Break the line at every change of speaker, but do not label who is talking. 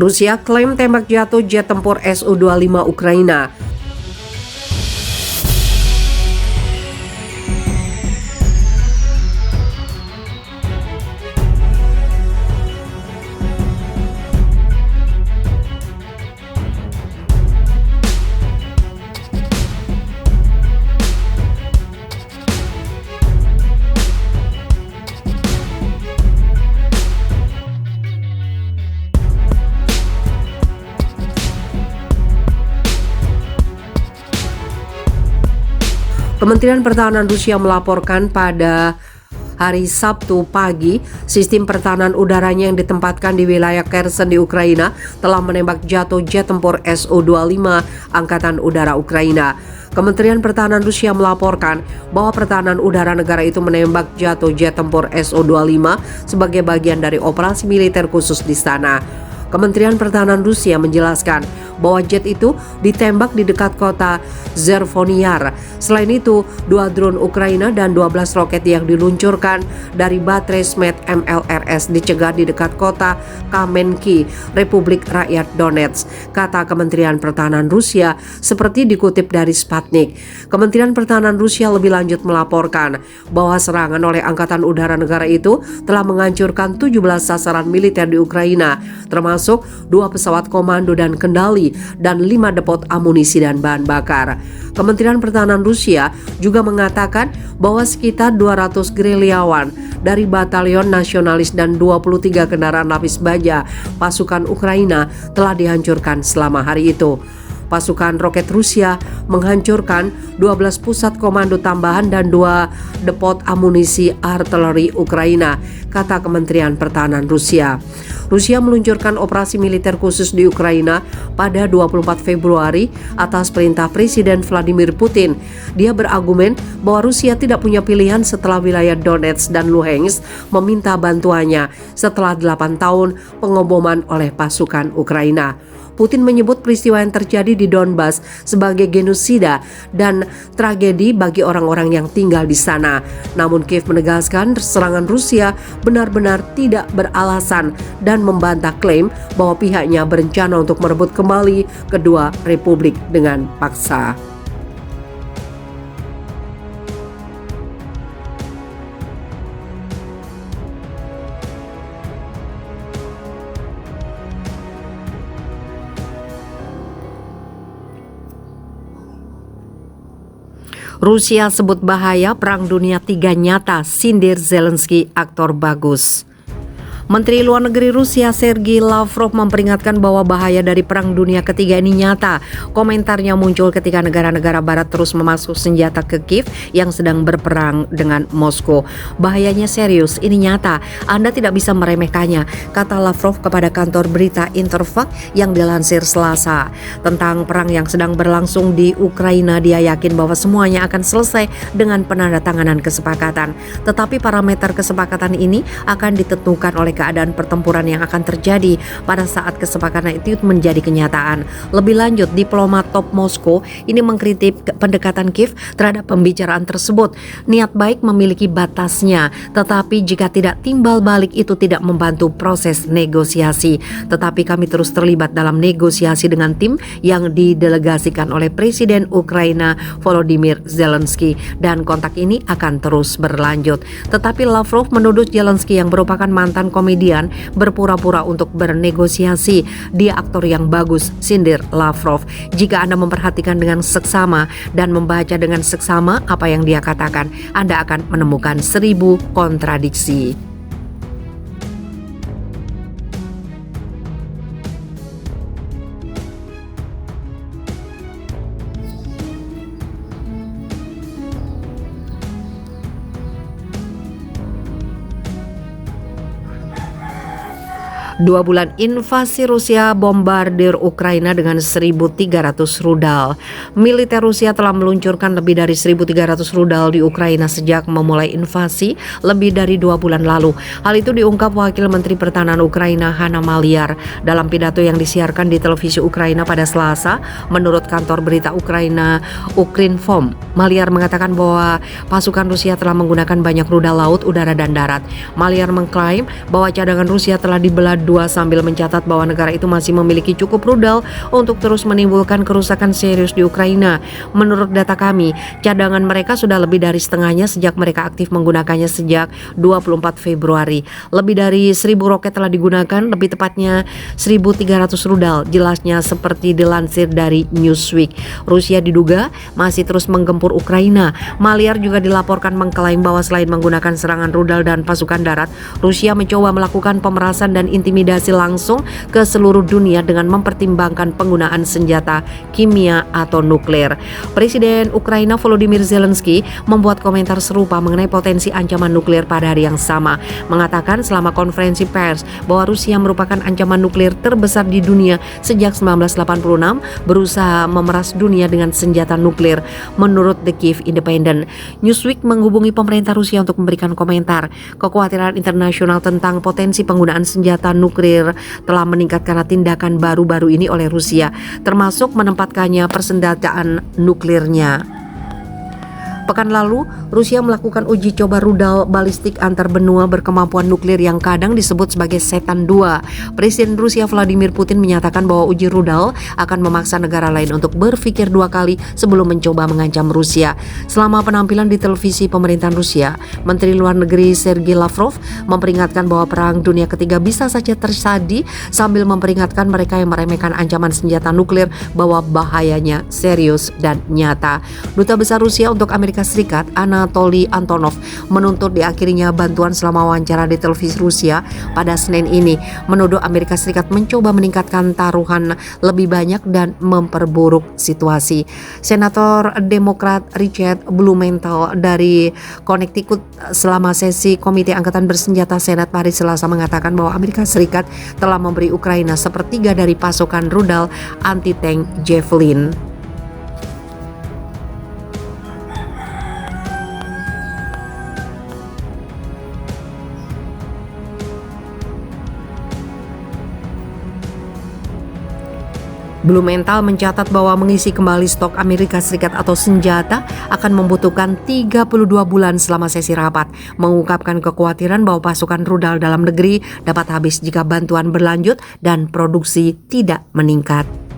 Rusia klaim tembak jatuh jet tempur Su-25 Ukraina. Kementerian Pertahanan Rusia melaporkan pada hari Sabtu pagi, sistem pertahanan udaranya yang ditempatkan di wilayah Kherson di Ukraina telah menembak jatuh jet tempur Su-25 Angkatan Udara Ukraina. Kementerian Pertahanan Rusia melaporkan bahwa pertahanan udara negara itu menembak jatuh jet tempur Su-25 sebagai bagian dari operasi militer khusus di sana. Kementerian Pertahanan Rusia menjelaskan bahwa jet itu ditembak di dekat kota Zervoniar. Selain itu, 2 drone Ukraina dan 12 roket yang diluncurkan dari baterai Smed MLRS dicegat di dekat kota Kamenki, Republik Rakyat Donetsk, kata Kementerian Pertahanan Rusia seperti dikutip dari Sputnik. Kementerian Pertahanan Rusia lebih lanjut melaporkan bahwa serangan oleh Angkatan Udara negara itu telah menghancurkan 17 sasaran militer di Ukraina, termasuk 2 pesawat komando dan kendali dan 5 depot amunisi dan bahan bakar. Kementerian Pertahanan Rusia juga mengatakan bahwa sekitar 200 gerilyawan dari Batalion Nasionalis dan 23 kendaraan lapis baja pasukan Ukraina telah dihancurkan selama hari itu. Pasukan roket Rusia menghancurkan 12 pusat komando tambahan dan 2 depot amunisi artileri Ukraina, kata Kementerian Pertahanan Rusia. Rusia meluncurkan operasi militer khusus di Ukraina pada 24 Februari atas perintah Presiden Vladimir Putin. Dia berargumen bahwa Rusia tidak punya pilihan setelah wilayah Donetsk dan Luhansk meminta bantuannya setelah 8 tahun pengoboman oleh pasukan Ukraina. Putin menyebut peristiwa yang terjadi di Donbas sebagai genosida dan tragedi bagi orang-orang yang tinggal di sana. Namun Kiev menegaskan serangan Rusia benar-benar tidak beralasan dan membantah klaim bahwa pihaknya berencana untuk merebut kembali kedua republik dengan paksa. Rusia sebut bahaya Perang Dunia III nyata, sindir Zelensky aktor bagus. Menteri Luar Negeri Rusia Sergei Lavrov memperingatkan bahwa bahaya dari Perang Dunia Ketiga ini nyata. Komentarnya muncul ketika negara-negara barat terus memasuk senjata ke Kiev yang sedang berperang dengan Moskow. Bahayanya serius, ini nyata. Anda tidak bisa meremehkannya, kata Lavrov kepada kantor berita Interfax yang dilansir Selasa. Tentang perang yang sedang berlangsung di Ukraina, dia yakin bahwa semuanya akan selesai dengan penandatanganan kesepakatan. Tetapi parameter kesepakatan ini akan ditentukan oleh keadaan pertempuran yang akan terjadi pada saat kesepakatan itu menjadi kenyataan. Lebih lanjut, diplomat top Moskow ini mengkritik pendekatan Kiev terhadap pembicaraan tersebut. Niat baik memiliki batasnya, tetapi jika tidak timbal balik itu tidak membantu proses negosiasi. Tetapi kami terus terlibat dalam negosiasi dengan tim yang didelegasikan oleh Presiden Ukraina Volodymyr Zelensky dan kontak ini akan terus berlanjut. Tetapi Lavrov menuduh Zelensky yang merupakan mantan komedian berpura-pura untuk bernegosiasi. Dia aktor yang bagus, sindir Lavrov. Jika Anda memperhatikan dengan seksama dan membaca dengan seksama apa yang dia katakan, Anda akan menemukan 1000 kontradiksi. Dua bulan invasi Rusia bombardir Ukraina dengan 1.300 rudal. Militer Rusia telah meluncurkan lebih dari 1.300 rudal di Ukraina sejak memulai invasi lebih dari 2 bulan lalu. Hal itu diungkap Wakil Menteri Pertahanan Ukraina Hanna Maliar dalam pidato yang disiarkan di televisi Ukraina pada Selasa. Menurut kantor berita Ukraina Ukrinform, Maliar mengatakan bahwa pasukan Rusia telah menggunakan banyak rudal laut, udara, dan darat. Maliar mengklaim bahwa cadangan Rusia telah dibelah kedua sambil mencatat bahwa negara itu masih memiliki cukup rudal untuk terus menimbulkan kerusakan serius di Ukraina. Menurut data kami, cadangan mereka sudah lebih dari setengahnya sejak mereka aktif menggunakannya sejak 24 Februari. Lebih dari 1.000 roket telah digunakan, lebih tepatnya 1.300 rudal, jelasnya seperti dilansir dari Newsweek. Rusia diduga masih terus menggempur Ukraina. Maliar juga dilaporkan mengklaim bahwa selain menggunakan serangan rudal dan pasukan darat, Rusia mencoba melakukan pemerasan dan intimidasi langsung ke seluruh dunia dengan mempertimbangkan penggunaan senjata kimia atau nuklir. Presiden Ukraina Volodymyr Zelensky membuat komentar serupa mengenai potensi ancaman nuklir pada hari yang sama, mengatakan selama konferensi pers bahwa Rusia merupakan ancaman nuklir terbesar di dunia sejak 1986, berusaha memeras dunia dengan senjata nuklir, menurut The Kyiv Independent. Newsweek menghubungi pemerintah Rusia untuk memberikan komentar. Kekhawatiran internasional tentang potensi penggunaan senjata nuklir telah meningkat karena tindakan baru-baru ini oleh Rusia, termasuk menempatkannya persenjataan nuklirnya. Pekan lalu, Rusia melakukan uji coba rudal balistik antar benua berkemampuan nuklir yang kadang disebut sebagai Setan 2. Presiden Rusia Vladimir Putin menyatakan bahwa uji rudal akan memaksa negara lain untuk berpikir dua kali sebelum mencoba mengancam Rusia. Selama penampilan di televisi pemerintahan Rusia, Menteri Luar Negeri Sergei Lavrov memperingatkan bahwa Perang Dunia Ketiga bisa saja terjadi sambil memperingatkan mereka yang meremehkan ancaman senjata nuklir bahwa bahayanya serius dan nyata. Duta Besar Rusia untuk Amerika Serikat Anatoly Antonov menuntut diakhirinya bantuan selama wawancara di televisi Rusia pada Senin ini, menuduh Amerika Serikat mencoba meningkatkan taruhan lebih banyak dan memperburuk situasi. Senator Demokrat Richard Blumenthal dari Connecticut selama sesi Komite Angkatan Bersenjata Senat hari Selasa mengatakan bahwa Amerika Serikat telah memberi Ukraina sepertiga dari pasokan rudal anti-tank Javelin. Blumenthal mencatat bahwa mengisi kembali stok Amerika Serikat atau senjata akan membutuhkan 32 bulan selama sesi rapat, mengungkapkan kekhawatiran bahwa pasukan rudal dalam negeri dapat habis jika bantuan berlanjut dan produksi tidak meningkat.